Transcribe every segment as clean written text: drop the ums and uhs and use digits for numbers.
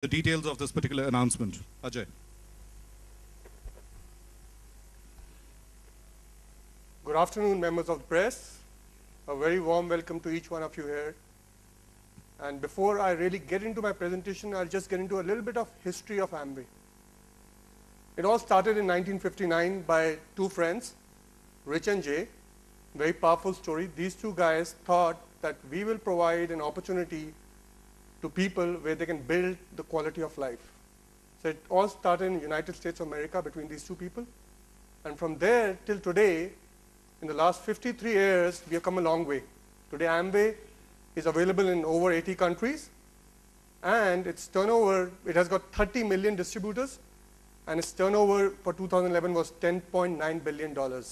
the details of this particular announcement. Ajay. Good afternoon, members of the press. A very warm welcome to each one of you here. And before I really get into my presentation, I'll just get into a little bit of history of Amway. It all started in 1959 by two friends, Rich and Jay. Very powerful story. These two guys thought that we will provide an opportunity to people where they can build the quality of life. So it all started in the United States of America between these two people. And from there till today, in the last 53 years, we have come a long way. Today, Amway is available in over 80 countries. And its turnover, it has got 30 million distributors. And its turnover for 2011 was $10.9 billion.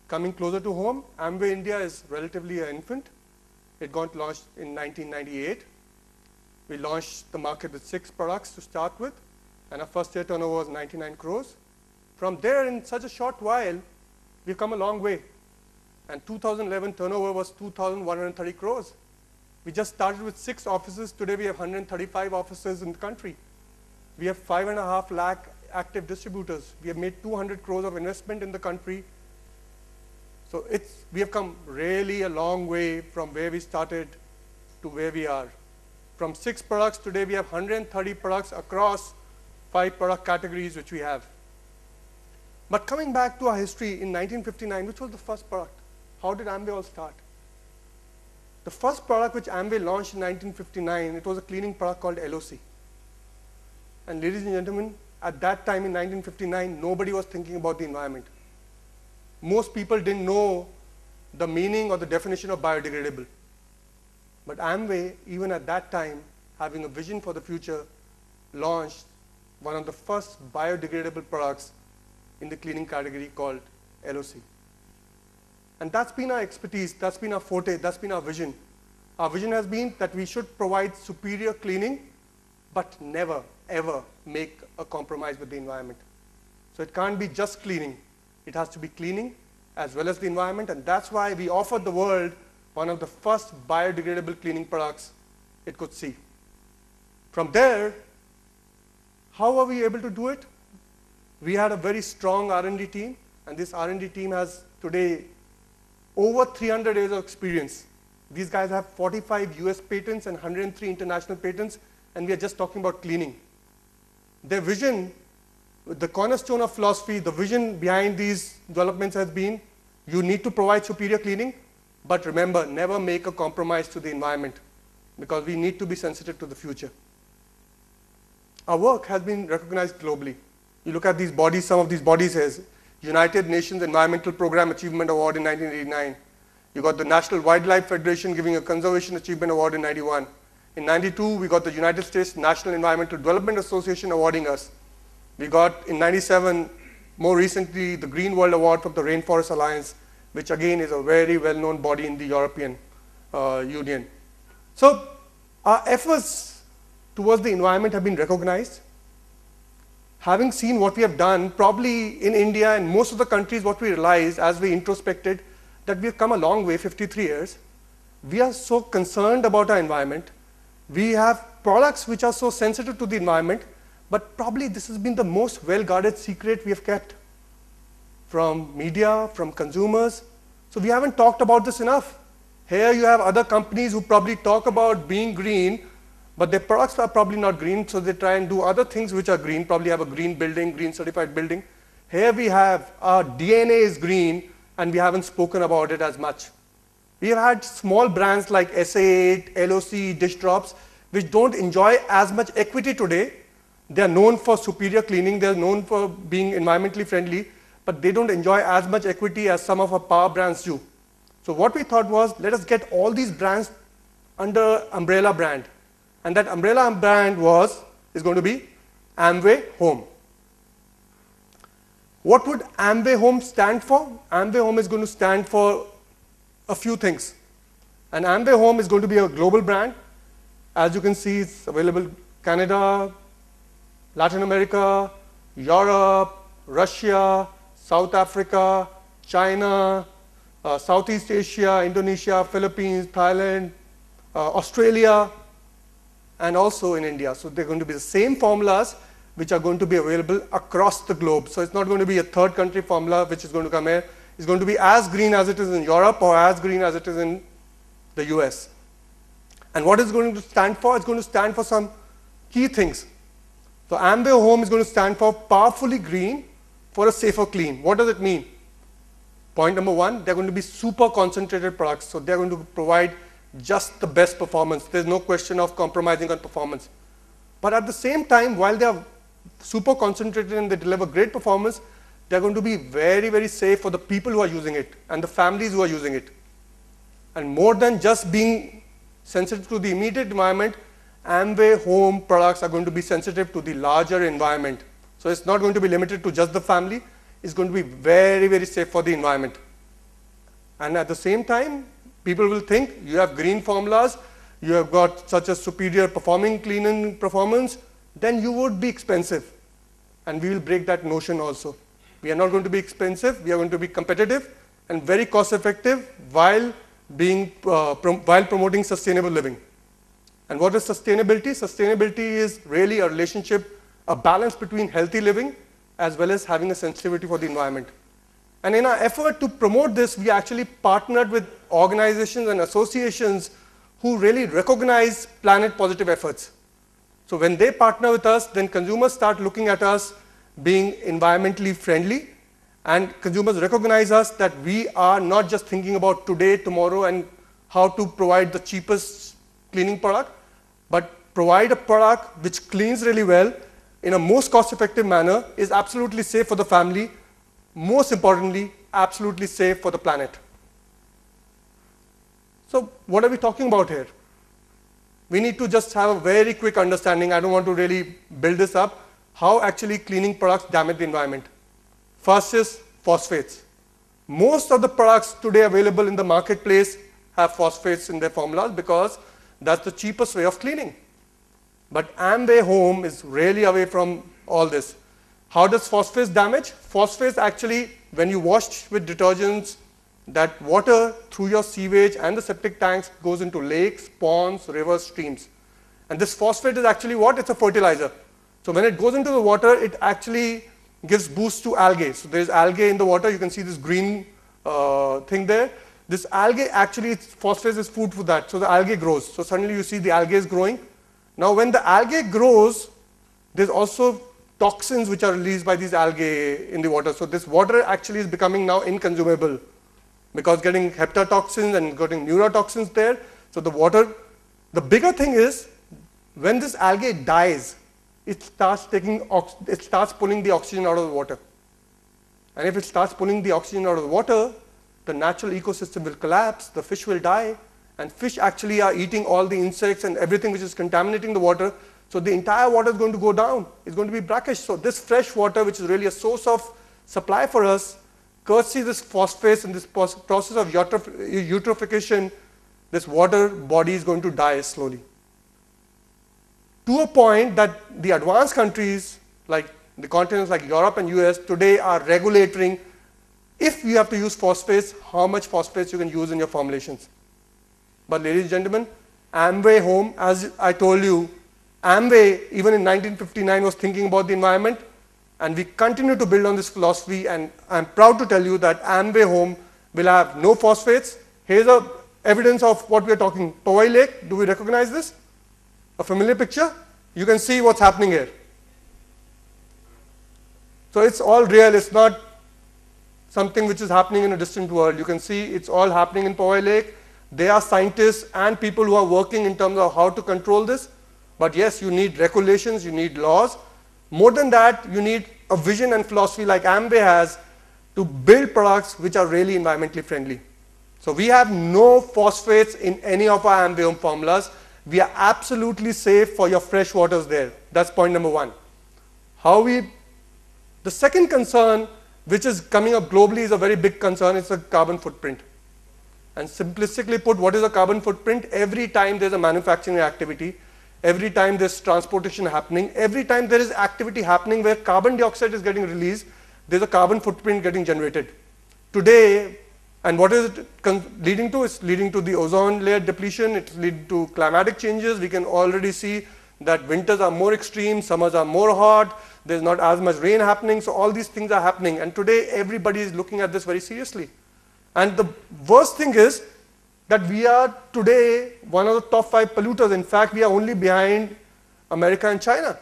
Coming closer to home, Amway India is relatively an infant. It got launched in 1998. We launched the market with 6 products to start with, and our first year turnover was 99 crores. From there, in such a short while, we've come a long way. And 2011 turnover was 2,130 crores. We just started with 6 offices. Today, we have 135 offices in the country. We have 5.5 lakh active distributors. We have made 200 crores of investment in the country. So we have come really a long way from where we started to where we are. From 6 products, today we have 130 products across 5 product categories which we have. But coming back to our history in 1959, which was the first product? How did Amway all start? The first product which Amway launched in 1959, it was a cleaning product called LOC. And ladies and gentlemen, at that time in 1959, nobody was thinking about the environment. Most people didn't know the meaning or the definition of biodegradable. But Amway, even at that time, having a vision for the future, launched one of the first biodegradable products in the cleaning category called LOC. And that's been our expertise, that's been our forte, that's been our vision. Our vision has been that we should provide superior cleaning, but never, ever make a compromise with the environment. So it can't be just cleaning. It has to be cleaning as well as the environment, and that's why we offered the world one of the first biodegradable cleaning products it could see. From there, how are we able to do it? We had a very strong R&D team, and this R&D team has today over 300 years of experience. These guys have 45 US patents and 103 international patents, and we are just talking about cleaning. Their vision, the cornerstone of philosophy, the vision behind these developments has been, you need to provide superior cleaning, but remember, never make a compromise to the environment, because we need to be sensitive to the future. Our work has been recognized globally. You look at these bodies, some of these bodies here, United Nations Environmental Program Achievement Award in 1989. You got the National Wildlife Federation giving a Conservation Achievement Award in 91. In 92, we got the United States National Environmental Development Association awarding us. We got, in 97, more recently, the Green World Award from the Rainforest Alliance, which again is a very well-known body in the European Union. So our efforts towards the environment have been recognized. Having seen what we have done, probably in India and most of the countries, what we realized as we introspected, that we have come a long way, 53 years. We are so concerned about our environment. We have products which are so sensitive to the environment, but probably this has been the most well-guarded secret we have kept from media, from consumers. So we haven't talked about this enough. Here you have other companies who probably talk about being green, but their products are probably not green, so they try and do other things which are green, probably have a green building, green certified building. Here we have our DNA is green, and we haven't spoken about it as much. We have had small brands like SA8, LOC, Dish Drops, which don't enjoy as much equity today. They are known for superior cleaning, they are known for being environmentally friendly, but they don't enjoy as much equity as some of our power brands do. So what we thought was, let us get all these brands under umbrella brand. And that umbrella brand is going to be Amway Home. What would Amway Home stand for? Amway Home is going to stand for a few things. And Amway Home is going to be a global brand. As you can see, it's available in Canada, Latin America, Europe, Russia, South Africa, China, Southeast Asia, Indonesia, Philippines, Thailand, Australia. and also in India. So they're going to be the same formulas which are going to be available across the globe. So it's not going to be a third country formula which is going to come here. It's going to be as green as it is in Europe or as green as it is in the US. And what is going to stand for? It's going to stand for some key things. So Amway Home is going to stand for powerfully green for a safer clean. What does it mean? Point number one, they're going to be super concentrated products. So they're going to provide just the best performance. There's no question of compromising on performance. But at the same time, while they are super concentrated and they deliver great performance, they're going to be very, very safe for the people who are using it and the families who are using it. And more than just being sensitive to the immediate environment, Amway Home products are going to be sensitive to the larger environment. So it's not going to be limited to just the family. It's going to be very, very safe for the environment. And at the same time, people will think you have green formulas, you have got such a superior performing cleaning performance, then you would be expensive. And we will break that notion also. We are not going to be expensive, we are going to be competitive and very cost effective while promoting sustainable living. And what is sustainability? Sustainability is really a relationship, a balance between healthy living as well as having a sensitivity for the environment. And in our effort to promote this, we actually partnered with organizations and associations who really recognize planet positive efforts. So when they partner with us, then consumers start looking at us being environmentally friendly, and consumers recognize us that we are not just thinking about today, tomorrow, and how to provide the cheapest cleaning product, but provide a product which cleans really well in a most cost-effective manner, is absolutely safe for the family, most importantly, absolutely safe for the planet. So what are we talking about here? We need to just have a very quick understanding. I don't want to really build this up. How actually cleaning products damage the environment. First is phosphates. Most of the products today available in the marketplace have phosphates in their formulas because that's the cheapest way of cleaning. But Amway Home is really away from all this. How does phosphates damage? Phosphates actually, when you wash with detergents, that water through your sewage and the septic tanks goes into lakes, ponds, rivers, streams. And this phosphate is actually what? It's a fertilizer. So when it goes into the water, it actually gives boost to algae. So there's algae in the water. You can see this green thing there. This algae actually, phosphate is food for that. So the algae grows. So suddenly you see the algae is growing. Now when the algae grows, there's also toxins which are released by these algae in the water. So this water actually is becoming now inconsumable because getting hepatotoxins and getting neurotoxins there. So the water, the bigger thing is when this algae dies, it starts pulling the oxygen out of the water. And if it starts pulling the oxygen out of the water, the natural ecosystem will collapse, the fish will die, and fish actually are eating all the insects and everything which is contaminating the water. So the entire water is going to go down. It's going to be brackish. So this fresh water, which is really a source of supply for us, courtesy this phosphates and this process of eutrophication, this water body is going to die slowly. To a point that the advanced countries, like the continents like Europe and US, today are regulating if you have to use phosphates, how much phosphates you can use in your formulations. But ladies and gentlemen, Amway Home, as I told you, Amway, even in 1959, was thinking about the environment, and we continue to build on this philosophy, and I'm proud to tell you that Amway Home will have no phosphates. Here's a evidence of what we are talking. Powai Lake, do we recognize this? A familiar picture? You can see what's happening here. So it's all real, it's not something which is happening in a distant world. You can see it's all happening in Powai Lake. There are scientists and people who are working in terms of how to control this. But yes, you need regulations, you need laws. More than that, you need a vision and philosophy like Amway has to build products which are really environmentally friendly. So we have no phosphates in any of our Amway Home formulas. We are absolutely safe for your fresh waters there. That's point number one. The second concern, which is coming up globally, is a very big concern. It's a carbon footprint. And simplistically put, what is a carbon footprint? Every time there's a manufacturing activity, every time there's transportation happening, every time there is activity happening where carbon dioxide is getting released, there's a carbon footprint getting generated. Today, And what is it leading to? It's leading to the ozone layer depletion. It's leading to climatic changes. We can already see that winters are more extreme, summers are more hot, there's not as much rain happening, so all these things are happening. And today, everybody is looking at this very seriously. And the worst thing is that we are today one of the top 5 polluters. In fact, we are only behind America and China.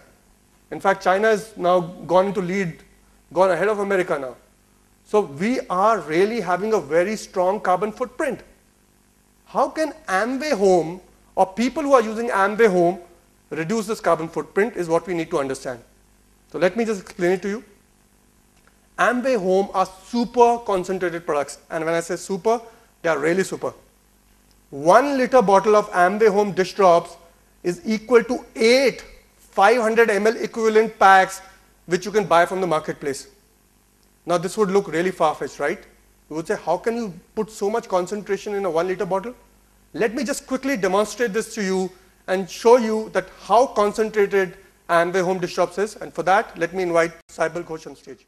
In fact, China has now gone ahead of America now. So we are really having a very strong carbon footprint. How can Amway Home, or people who are using Amway Home, reduce this carbon footprint is what we need to understand. So let me just explain it to you. Amway Home are super concentrated products. And when I say super, they are really super. 1 liter bottle of Amway Home dish drops is equal to 8 500 ml equivalent packs which you can buy from the marketplace. Now this would look really far-fetched, right? You would say, how can you put so much concentration in a 1 liter bottle? Let me just quickly demonstrate this to you and show you that how concentrated Amway Home dish drops is. And for that, let me invite Saibal Ghosh on stage.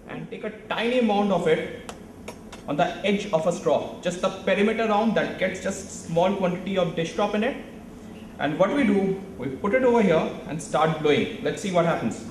And take a tiny amount of it on the edge of a straw, just the perimeter around that gets just small quantity of dish drop in it. And what we do, we put it over here and start blowing. Let's see what happens.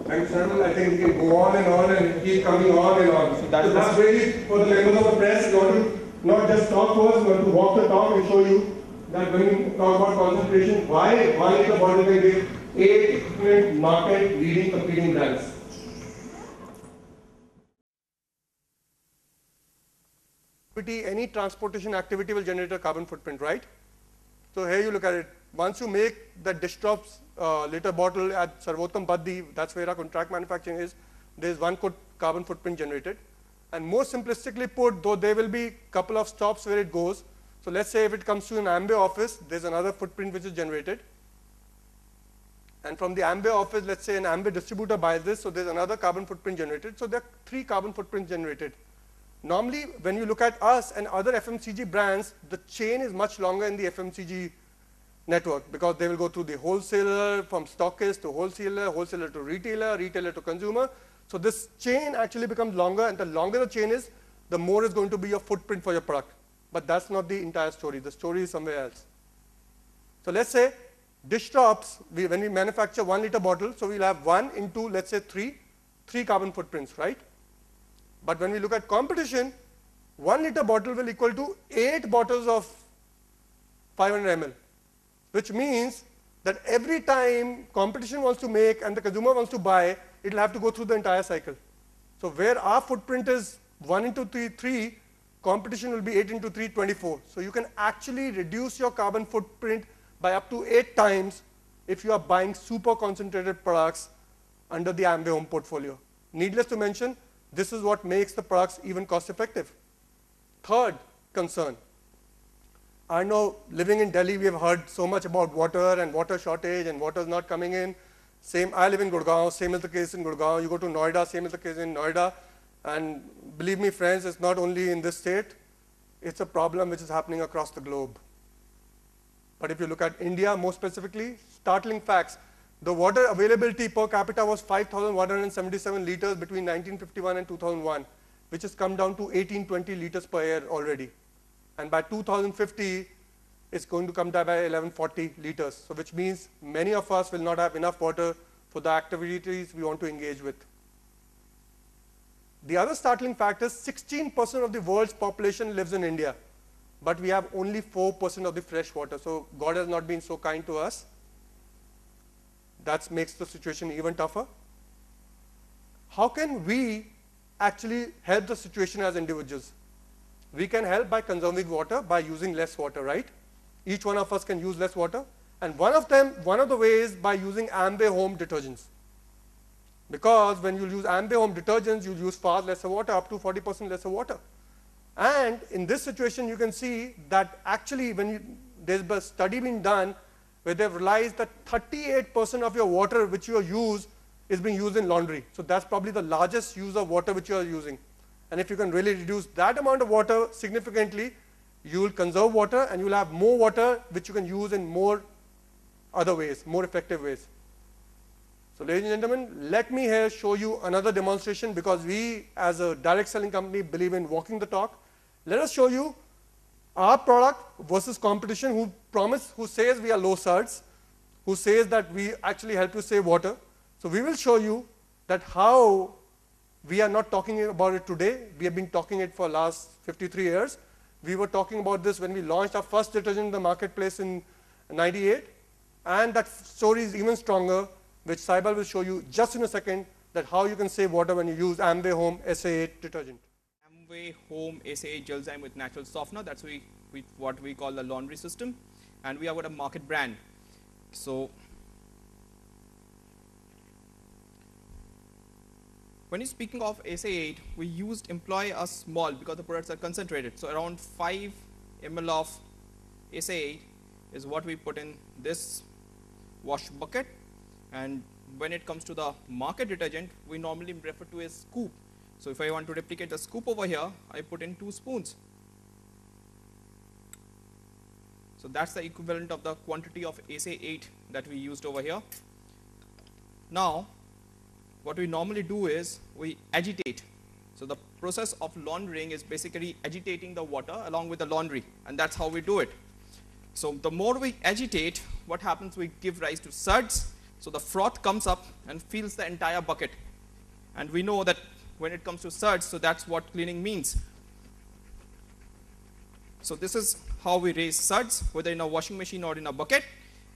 Thanks, Samuel. I think we can go on and keep coming on and on. So that's really for the members of the press. You want to not just talk to us, you want to walk the talk and show you that when you talk about concentration, why 1 liter bottle can give 8 different market leading competing brands. Any transportation activity will generate a carbon footprint, right? So here you look at it. Once you make the dish drops liter bottle at Sarvottam Baddi, that's where our contract manufacturing is, there's 1 carbon footprint generated. And more simplistically put, though there will be a couple of stops where it goes. So let's say if it comes to an Amway office, there's another footprint which is generated. And from the Amway office, let's say an Amway distributor buys this, so there's another carbon footprint generated. So there are 3 carbon footprints generated. Normally, when you look at us and other FMCG brands, the chain is much longer in the FMCG network because they will go through the wholesaler, from stockist to wholesaler, wholesaler to retailer, retailer to consumer. So this chain actually becomes longer, and the longer the chain is, the more is going to be your footprint for your product. But that's not the entire story. The story is somewhere else. So let's say dish drops, when we manufacture 1 liter bottle, so we'll have 1 into, let's say 3 carbon footprints, right? But when we look at competition, 1 liter bottle will equal to 8 bottles of 500 ml, which means that every time competition wants to make and the consumer wants to buy, it will have to go through the entire cycle. So where our footprint is 1 into 3, competition will be 8 into 3, 24. So you can actually reduce your carbon footprint by up to 8 times if you are buying super concentrated products under the Amway Home portfolio. Needless to mention, this is what makes the products even cost effective. Third concern. I know living in Delhi, we have heard so much about water and water shortage and water is not coming in. Same, I live in Gurgaon, same is the case in Gurgaon. You go to Noida, same is the case in Noida. And believe me, friends, it's not only in this state, it's a problem which is happening across the globe. But if you look at India more specifically, startling facts. The water availability per capita was 5,177 liters between 1951 and 2001, which has come down to 1820 liters per year already. And by 2050, it's going to come down by 1140 liters. So which means many of us will not have enough water for the activities we want to engage with. The other startling fact is 16% of the world's population lives in India, but we have only 4% of the fresh water. So God has not been so kind to us. That makes the situation even tougher. How can we actually help the situation as individuals? We can help by conserving water, by using less water, right? Each one of us can use less water. And one of the ways by using Amway Home detergents. Because when you use Amway Home detergents, you use far lesser water, up to 40% lesser water. And in this situation, you can see that actually there's a study being done where they've realized that 38% of your water which you use is being used in laundry. So that's probably the largest use of water which you are using. And if you can really reduce that amount of water significantly, you will conserve water and you will have more water which you can use in more other ways, more effective ways. So ladies and gentlemen, let me here show you another demonstration, because we as a direct selling company believe in walking the talk. Let us show you our product versus competition who says we are low surds, who says that we actually help you save water. So we will show you that how we are not talking about it today. We have been talking it for last 53 years. We were talking about this when we launched our first detergent in the marketplace in 98. And that story is even stronger, which Saibal will show you just in a second, that how you can save water when you use Amway Home SA8 detergent. Amway Home SA8 Gel with natural softener. That's what we call the laundry system. And we have got a market brand. So when you're speaking of SA8, we employ a small, because the products are concentrated. So around 5 ml of SA8 is what we put in this wash bucket. And when it comes to the market detergent, we normally refer to a scoop. So if I want to replicate the scoop over here, I put in 2 spoons. So that's the equivalent of the quantity of SA8 that we used over here. Now, what we normally do is we agitate. So the process of laundering is basically agitating the water along with the laundry, and that's how we do it. So the more we agitate, what happens, we give rise to suds. So the froth comes up and fills the entire bucket. And we know that when it comes to suds, so that's what cleaning means. So this is how we raise suds, whether in a washing machine or in a bucket.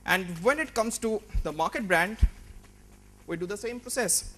And when it comes to the market brand, we do the same process.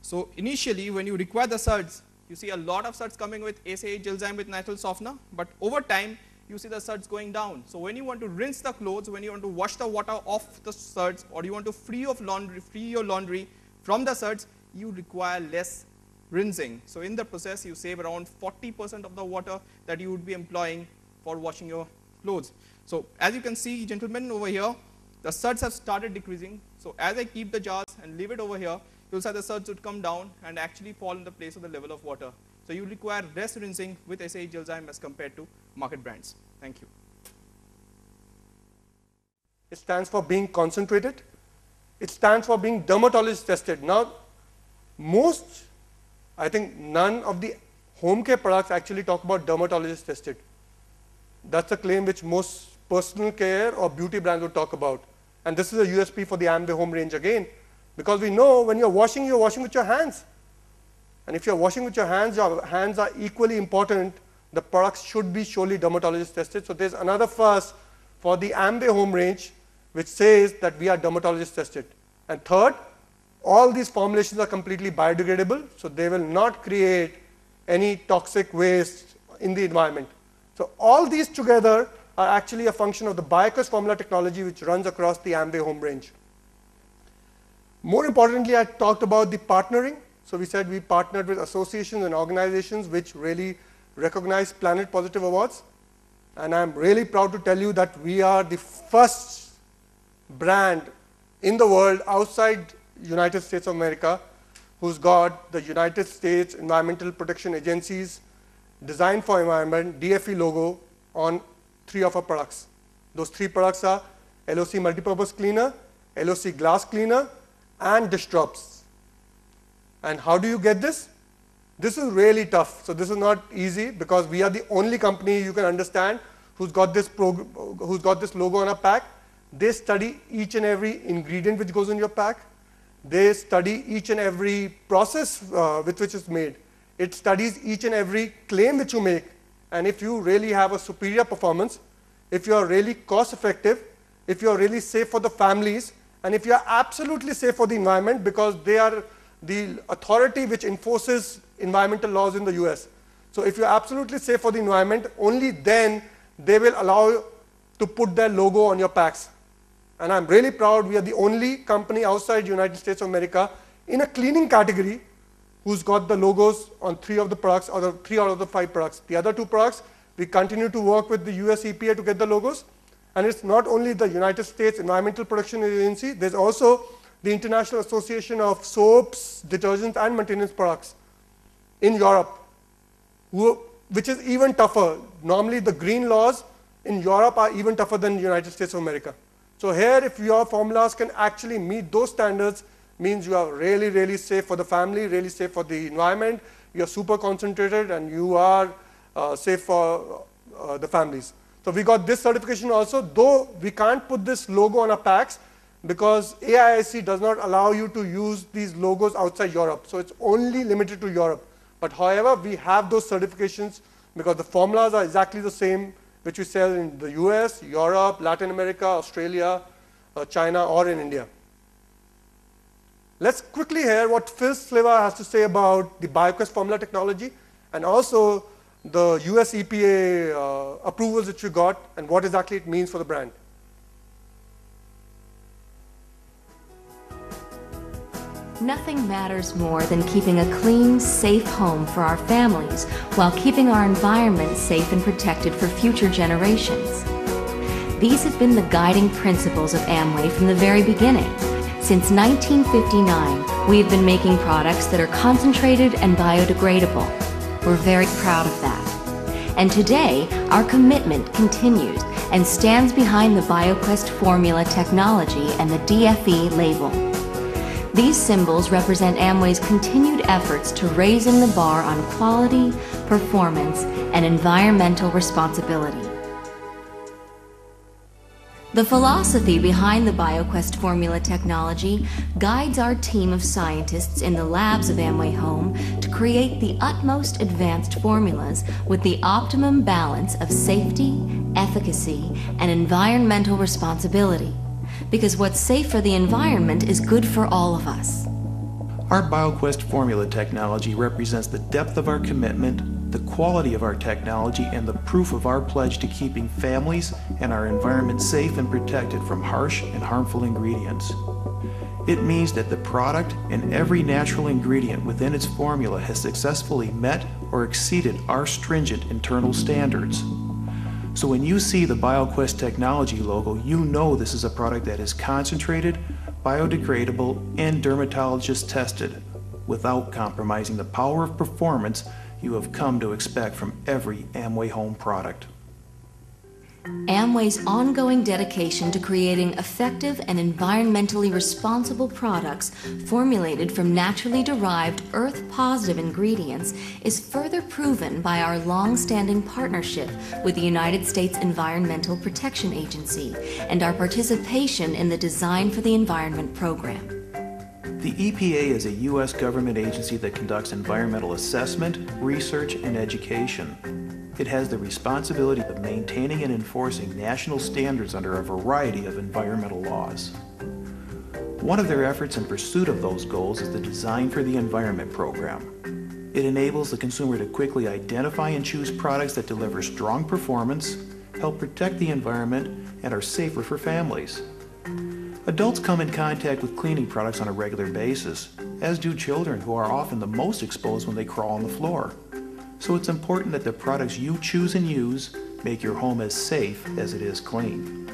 So initially, when you require the suds, you see a lot of suds coming with SA8 Gel with natural softener, but over time, you see the suds going down. So when you want to rinse the clothes, when you want to wash the water off the suds, or you want to free your laundry from the suds, you require less rinsing. So in the process, you save around 40% of the water that you would be employing for washing your clothes. So as you can see, gentlemen, over here, the suds have started decreasing. So as I keep the jars and leave it over here, you'll see the suds would come down and actually fall in the place of the level of water. So you require less rinsing with SA8 Gel as compared to market brands. Thank you. It stands for being concentrated. It stands for being dermatologist tested. Now, I think none of the home care products actually talk about dermatologist tested. That's a claim which most personal care or beauty brands would talk about. And this is a USP for the Amway Home range again, because we know when you're washing with your hands. And if you're washing with your hands are equally important. The products should be surely dermatologist tested. So there's another first for the Amway Home range, which says that we are dermatologist tested. And third, all these formulations are completely biodegradable, so they will not create any toxic waste in the environment. So all these together are actually a function of the BioQuest formula technology, which runs across the Amway Home range. More importantly, I talked about the partnering. So we said we partnered with associations and organizations which really recognize Planet Positive Awards. And I'm really proud to tell you that we are the first brand in the world outside United States of America who's got the United States Environmental Protection Agency's Design for Environment, DFE logo on 3 of our products. Those 3 products are LOC Multipurpose Cleaner, LOC Glass Cleaner, and Dish Drops. And how do you get this? This is really tough. So this is not easy, because we are the only company you can understand who's got this logo on a pack. They study each and every ingredient which goes in your pack. They study each and every process with which it's made. It studies each and every claim which you make. And if you really have a superior performance, if you are really cost effective, if you are really safe for the families, and if you are absolutely safe for the environment, because they are the authority which enforces environmental laws in the US. So if you're absolutely safe for the environment, only then they will allow you to put their logo on your packs. And I'm really proud we are the only company outside the United States of America in a cleaning category who's got the logos on 3 of the products, or the 3 out of the 5 products. The other 2 products, we continue to work with the US EPA to get the logos. And it's not only the United States Environmental Protection Agency, there's also the International Association of Soaps, Detergents, and Maintenance Products in Europe, which is even tougher. Normally, the green laws in Europe are even tougher than the United States of America. So here, if your formulas can actually meet those standards, means you are really, really safe for the family, really safe for the environment, you are super concentrated, and you are safe for the families. So we got this certification also, though we can't put this logo on our packs because AIIC does not allow you to use these logos outside Europe. So it's only limited to Europe. But however, we have those certifications because the formulas are exactly the same which we sell in the US, Europe, Latin America, Australia, China, or in India. Let's quickly hear what Phil Sliwa has to say about the BioQuest formula technology and also the US EPA approvals that you got and what exactly it means for the brand. Nothing matters more than keeping a clean, safe home for our families while keeping our environment safe and protected for future generations. These have been the guiding principles of Amway from the very beginning. Since 1959, we have been making products that are concentrated and biodegradable. We're very proud of that. And today, our commitment continues and stands behind the BioQuest formula technology and the DFE label. These symbols represent Amway's continued efforts to raising the bar on quality, performance, and environmental responsibility. The philosophy behind the BioQuest formula technology guides our team of scientists in the labs of Amway Home to create the utmost advanced formulas with the optimum balance of safety, efficacy, and environmental responsibility. Because what's safe for the environment is good for all of us. Our BioQuest formula technology represents the depth of our commitment, the quality of our technology, and the proof of our pledge to keeping families and our environment safe and protected from harsh and harmful ingredients. It means that the product and every natural ingredient within its formula has successfully met or exceeded our stringent internal standards. So when you see the BioQuest technology logo, you know this is a product that is concentrated, biodegradable, and dermatologist tested, without compromising the power of performance you have come to expect from every Amway Home product. Amway's ongoing dedication to creating effective and environmentally responsible products formulated from naturally derived earth-positive ingredients is further proven by our long-standing partnership with the United States Environmental Protection Agency and our participation in the Design for the Environment program. The EPA is a U.S. government agency that conducts environmental assessment, research, and education. It has the responsibility of maintaining and enforcing national standards under a variety of environmental laws. One of their efforts in pursuit of those goals is the Design for the Environment program. It enables the consumer to quickly identify and choose products that deliver strong performance, help protect the environment, and are safer for families. Adults come in contact with cleaning products on a regular basis, as do children, who are often the most exposed when they crawl on the floor. So it's important that the products you choose and use make your home as safe as it is clean.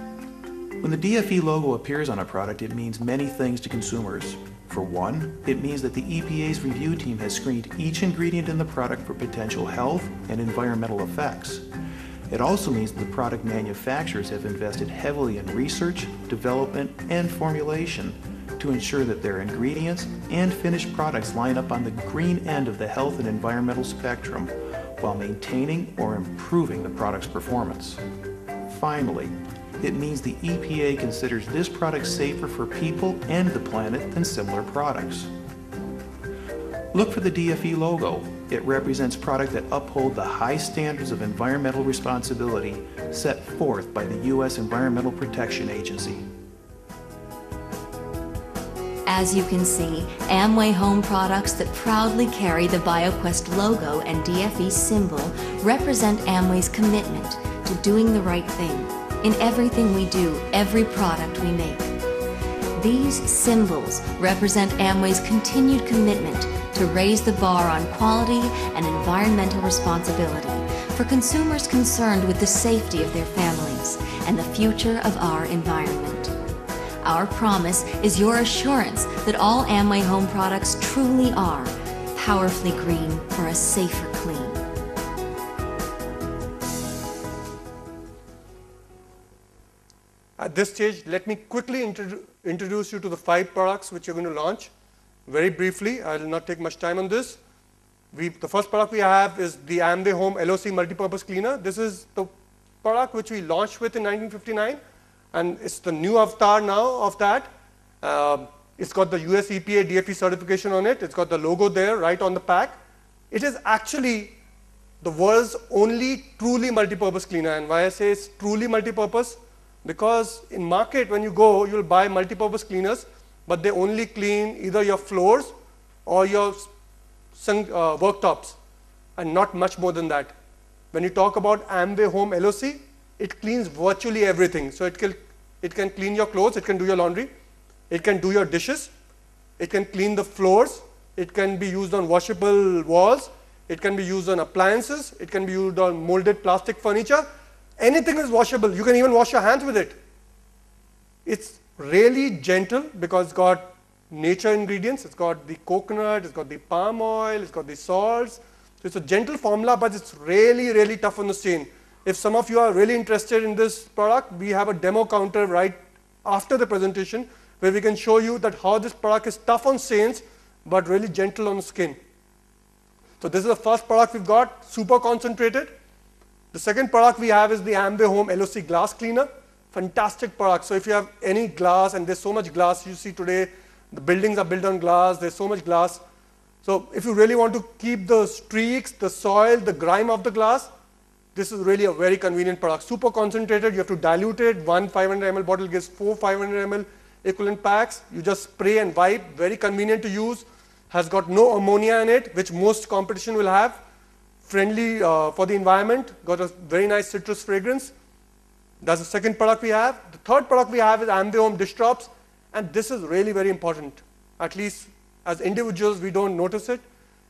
When the DFE logo appears on a product, it means many things to consumers. For one, it means that the EPA's review team has screened each ingredient in the product for potential health and environmental effects. It also means that the product manufacturers have invested heavily in research, development, and formulation to ensure that their ingredients and finished products line up on the green end of the health and environmental spectrum while maintaining or improving the product's performance. Finally, it means the EPA considers this product safer for people and the planet than similar products. Look for the DFE logo. It represents products that uphold the high standards of environmental responsibility set forth by the U.S. Environmental Protection Agency. As you can see, Amway Home products that proudly carry the BioQuest logo and DFE symbol represent Amway's commitment to doing the right thing in everything we do, every product we make. These symbols represent Amway's continued commitment to to raise the bar on quality and environmental responsibility for consumers concerned with the safety of their families and the future of our environment. Our promise is your assurance that all Amway home products truly are powerfully green for a safer clean. At this stage, let me quickly introduce you to the 5 products which you're going to launch. Very briefly, I will not take much time on this. The first product we have is the Amway Home LOC Multipurpose Cleaner. This is the product which we launched with in 1959, and it's the new avatar now of that. It's got the US EPA DFE certification on it. It's got the logo there right on the pack. It is actually the world's only truly multipurpose cleaner. And why I say it's truly multipurpose? Because in market, when you go, you'll buy multipurpose cleaners, but they only clean either your floors or your worktops, and not much more than that. When you talk about Amway Home LOC, it cleans virtually everything. So it can clean your clothes, it can do your laundry, it can do your dishes, it can clean the floors, it can be used on washable walls, it can be used on appliances, it can be used on molded plastic furniture. Anything is washable. You can even wash your hands with it. It's really gentle because it's got nature ingredients. It's got the coconut, it's got the palm oil, it's got the salts. So it's a gentle formula, but it's really, really tough on the stain. If some of you are really interested in this product, we have a demo counter right after the presentation where we can show you that how this product is tough on stains, but really gentle on the skin. So this is the first product we've got, super concentrated. The second product we have is the Amway Home LOC Glass Cleaner. Fantastic product. So if you have any glass, and there's so much glass you see today, the buildings are built on glass, there's so much glass. So if you really want to keep the streaks, the soil, the grime of the glass, this is really a very convenient product. Super concentrated, you have to dilute it. One 500 ml bottle gives 4 500 ml equivalent packs. You just spray and wipe, very convenient to use. Has got no ammonia in it, which most competition will have. Friendly for the environment, got a very nice citrus fragrance. That's the second product we have. The third product we have is Amway Home Dish Drops, and this is really very important. At least as individuals, we don't notice it.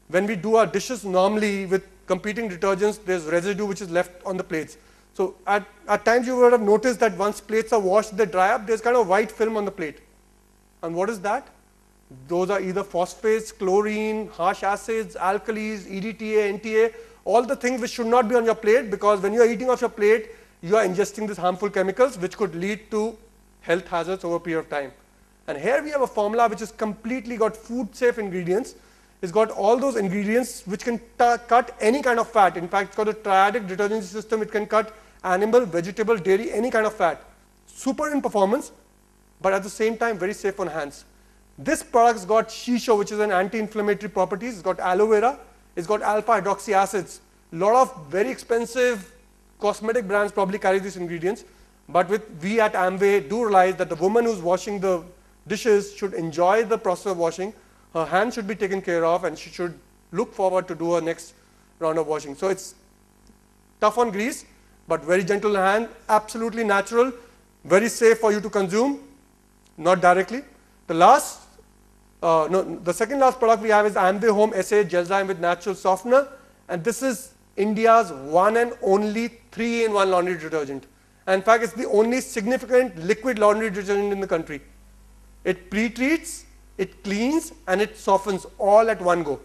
When we do our dishes normally with competing detergents, there's residue which is left on the plates. So at times you would have noticed that once plates are washed, they dry up, there's kind of white film on the plate. And what is that? Those are either phosphates, chlorine, harsh acids, alkalis, EDTA, NTA, all the things which should not be on your plate, because when you are eating off your plate, you are ingesting these harmful chemicals which could lead to health hazards over a period of time. And here we have a formula which is completely got food safe ingredients. It's got all those ingredients which can cut any kind of fat. In fact, it's got a triadic detergent system. It can cut animal, vegetable, dairy, any kind of fat. Super in performance, but at the same time very safe on hands. This product's got shisho, which is an anti-inflammatory properties. It's got aloe vera. It's got alpha hydroxy acids. A lot of very expensive cosmetic brands probably carry these ingredients. But we at Amway do realize that the woman who's washing the dishes should enjoy the process of washing. Her hands should be taken care of, and she should look forward to do her next round of washing. So it's tough on grease, but very gentle on hand, absolutely natural, very safe for you to consume, not directly. The second last product we have is Amway Home SA Gelzyme with Natural Softener, and this is India's one and only 3-in-1 laundry detergent. And in fact, it's the only significant liquid laundry detergent in the country. It pre-treats, it cleans, and it softens all at one go.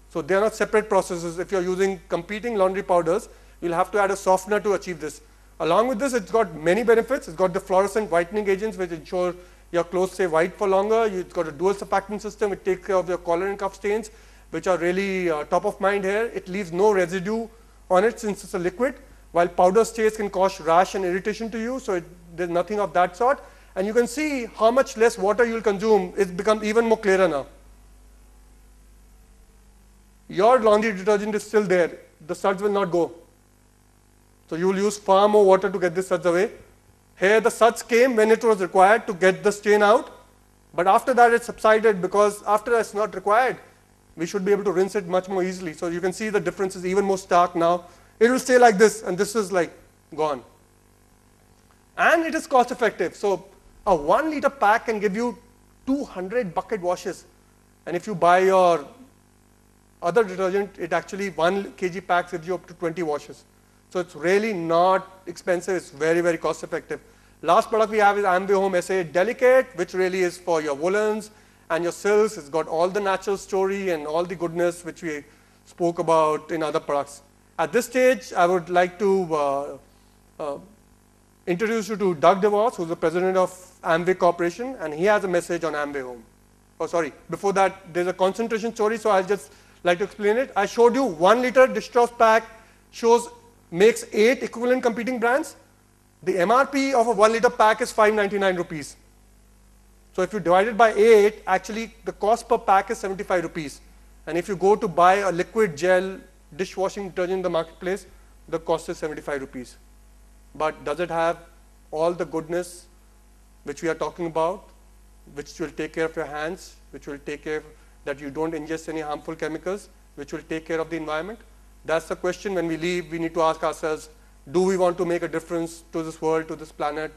So they are not separate processes. If you're using competing laundry powders, you'll have to add a softener to achieve this. Along with this, it's got many benefits. It's got the fluorescent whitening agents which ensure your clothes stay white for longer. It's got a dual surfactant system. It takes care of your collar and cuff stains, which are really top of mind here. It leaves no residue on it since it's a liquid, while powder stays can cause rash and irritation to you. So there's nothing of that sort. And you can see how much less water you'll consume. It's become even more clearer now. Your laundry detergent is still there. The suds will not go. So you will use far more water to get the suds away. Here the suds came when it was required to get the stain out. But after that it subsided, because after it's not required, we should be able to rinse it much more easily. So you can see the difference is even more stark now. It will stay like this, and this is like gone. And it is cost effective. So a 1 liter pack can give you 200 bucket washes. And if you buy your other detergent, it actually 1 kg pack gives you up to 20 washes. So it's really not expensive, it's very, very cost effective. Last product we have is Amway Home SA Delicate, which really is for your woolens and your silks. It's got all the natural story and all the goodness which we spoke about in other products. At this stage, I would like to introduce you to Doug DeVos, who's the president of Amway Corporation, and he has a message on Amway Home. Oh, sorry, before that, there's a concentration story, so I'll just like to explain it. I showed you 1 liter dishcloth pack makes 8 equivalent competing brands. The MRP of a 1 liter pack is 599 rupees. So if you divide it by 8, actually the cost per pack is 75 rupees. And if you go to buy a liquid gel dishwashing detergent in the marketplace, the cost is 75 rupees. But does it have all the goodness which we are talking about, which will take care of your hands, which will take care that you don't ingest any harmful chemicals, which will take care of the environment? That's the question. When we leave, we need to ask ourselves, do we want to make a difference to this world, to this planet,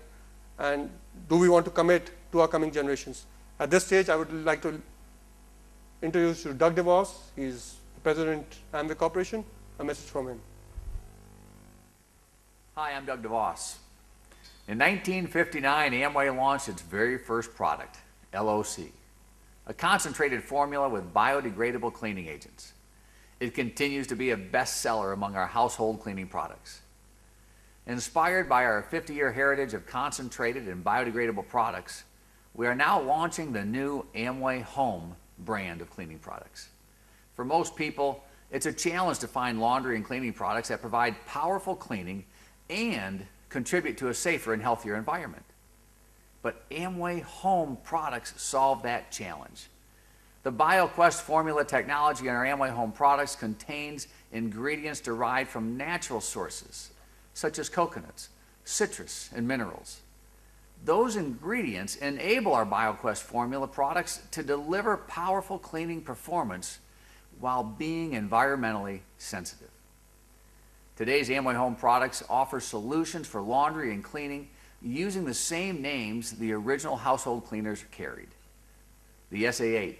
and do we want to commit to our coming generations? At this stage, I would like to introduce you to Doug DeVos. He's the president of Amway Corporation. A message from him. Hi, I'm Doug DeVos. In 1959, Amway launched its very first product, LOC, a concentrated formula with biodegradable cleaning agents. It continues to be a bestseller among our household cleaning products. Inspired by our 50-year heritage of concentrated and biodegradable products, we are now launching the new Amway Home brand of cleaning products. For most people, it's a challenge to find laundry and cleaning products that provide powerful cleaning and contribute to a safer and healthier environment. But Amway Home products solve that challenge. The BioQuest formula technology in our Amway Home products contains ingredients derived from natural sources, such as coconuts, citrus, and minerals. Those ingredients enable our BioQuest formula products to deliver powerful cleaning performance while being environmentally sensitive. Today's Amway Home products offer solutions for laundry and cleaning using the same names the original household cleaners carried: the SA8,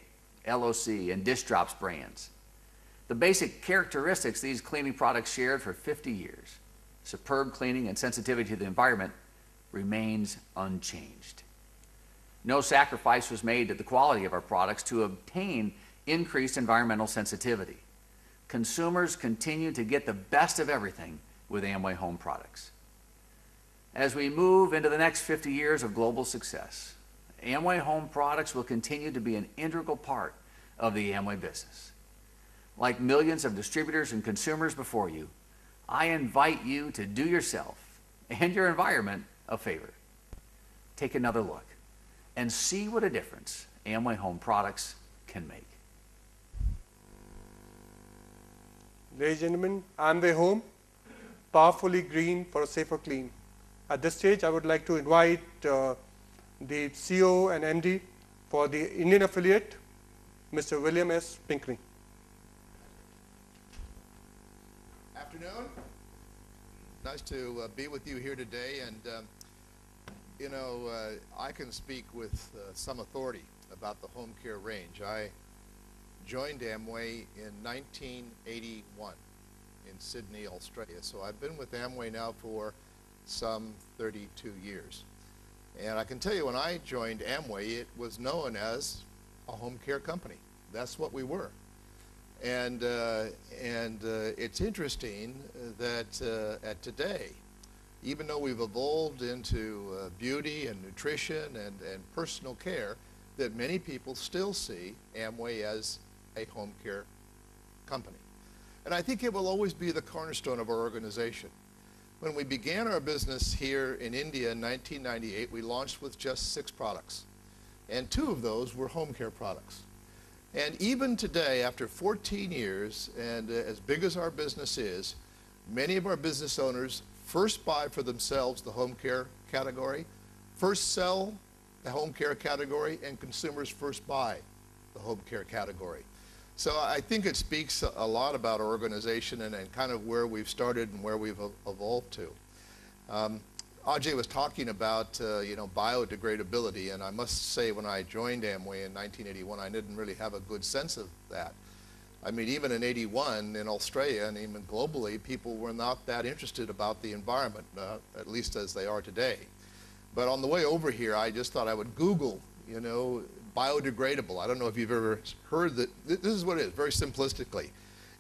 LOC, and Dish Drops brands. The basic characteristics these cleaning products shared for 50 years, superb cleaning and sensitivity to the environment, remains unchanged. No sacrifice was made to the quality of our products to obtain increased environmental sensitivity. Consumers continue to get the best of everything with Amway Home products. As we move into the next 50 years of global success, Amway Home products will continue to be an integral part of the Amway business. Like millions of distributors and consumers before you, I invite you to do yourself and your environment a favor. Take another look and see what a difference Amway Home products can make. Ladies and gentlemen, Amway Home, powerfully green for a safer clean. At this stage, I would like to invite the CEO and MD for the Indian affiliate, Mr. William S. Binkley. Afternoon. Nice to be with you here today, and I can speak with some authority about the home care range. I joined Amway in 1981 in Sydney, Australia. So I've been with Amway now for some 32 years. And I can tell you, when I joined Amway, it was known as a home care company. That's what we were. And it's interesting that at today, even though we've evolved into beauty and nutrition and personal care, that many people still see Amway as a home care company. And I think it will always be the cornerstone of our organization. When we began our business here in India in 1998, we launched with just 6 products. And 2 of those were home care products. And even today, after 14 years, and as big as our business is, many of our business owners first buy for themselves the home care category, first sell the home care category, and consumers first buy the home care category. So I think it speaks a lot about our organization and kind of where we've started and where we've evolved to. Ajay was talking about biodegradability, and I must say when I joined Amway in 1981, I didn't really have a good sense of that. I mean, even in '81 in Australia and even globally, people were not that interested about the environment, at least as they are today. But on the way over here, I just thought I would Google, you know, biodegradable. I don't know if you've ever heard that. This is what it is, very simplistically.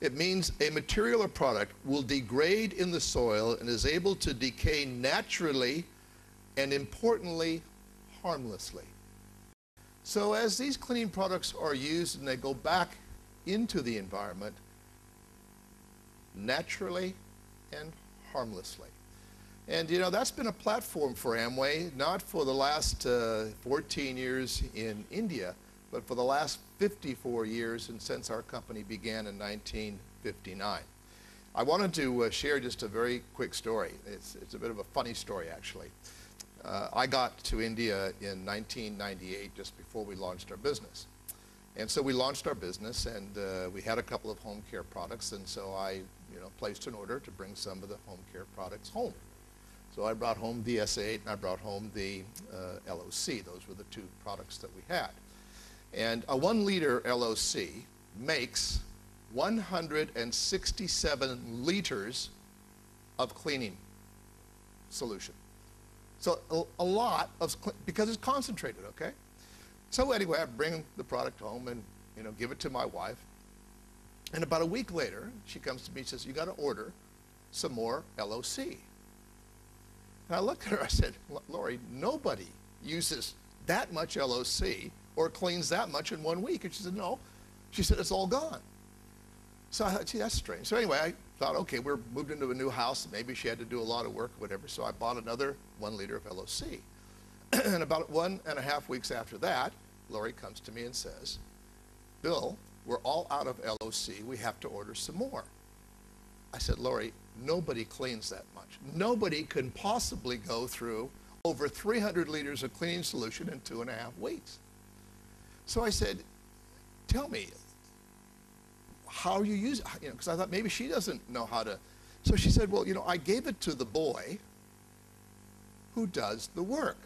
It means a material or product will degrade in the soil and is able to decay naturally and, importantly, harmlessly. So as these cleaning products are used and they go back into the environment, naturally and harmlessly. And you know, that's been a platform for Amway, not for the last 14 years in India, but for the last 54 years and since our company began in 1959. I wanted to share just a very quick story. It's a bit of a funny story, actually. I got to India in 1998, just before we launched our business. And so we launched our business, and we had a couple of home care products, and so I placed an order to bring some of the home care products home. So I brought home the S8 and I brought home the LOC. Those were the two products that we had. And a 1 liter LOC makes 167 liters of cleaning solution. So a lot of, because it's concentrated, okay? So anyway, I bring the product home and give it to my wife. And about a week later, she comes to me and says, "You got to order some more LOC." And I looked at her, I said, "Lori, nobody uses that much LOC or cleans that much in 1 week." And she said, "No." She said, "It's all gone." So I thought, gee, that's strange. So anyway, I thought, okay, we're moved into a new house. Maybe she had to do a lot of work or whatever. So I bought another 1 liter of LOC. And about 1.5 weeks after that, Lori comes to me and says, "Bill, we're all out of LOC. We have to order some more." I said, "Lori, nobody cleans that much. Nobody can possibly go through over 300 liters of cleaning solution in 2.5 weeks." So I said, "Tell me, how you use it?" Because I thought maybe she doesn't know how to. So she said, "Well, I gave it to the boy who does the work."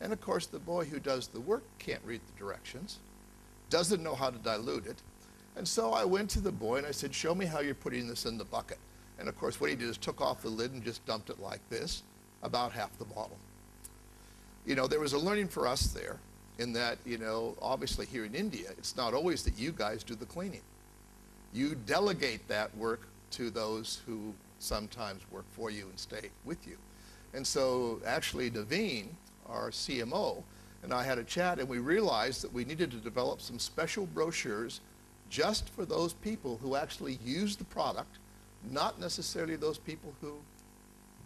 And of course, the boy who does the work can't read the directions, doesn't know how to dilute it. And so I went to the boy and I said, "Show me how you're putting this in the bucket." And of course, what he did is took off the lid and just dumped it like this, about half the bottle. There was a learning for us there in that, obviously here in India, it's not always that you guys do the cleaning. You delegate that work to those who sometimes work for you and stay with you. And so actually Naveen, our CMO, and I had a chat, and we realized that we needed to develop some special brochures just for those people who actually use the product, not necessarily those people who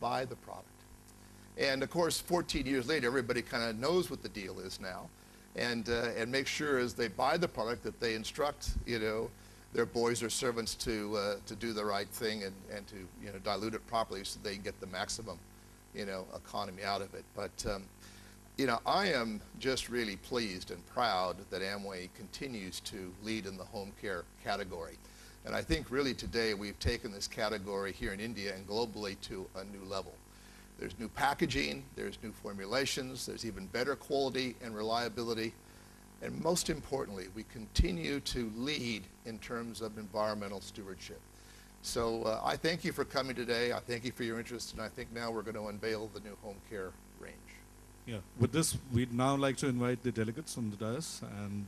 buy the product. And of course, 14 years later, everybody kind of knows what the deal is now, and make sure as they buy the product that they instruct, their boys or servants to do the right thing and to dilute it properly so they get the maximum economy out of it. But I am just really pleased and proud that Amway continues to lead in the home care category. And I think really today we've taken this category here in India and globally to a new level. There's new packaging, there's new formulations, there's even better quality and reliability. And most importantly, we continue to lead in terms of environmental stewardship. So I thank you for coming today. I thank you for your interest. And I think now we're going to unveil the new home care range. Yeah. With this, we'd now like to invite the delegates on the dais and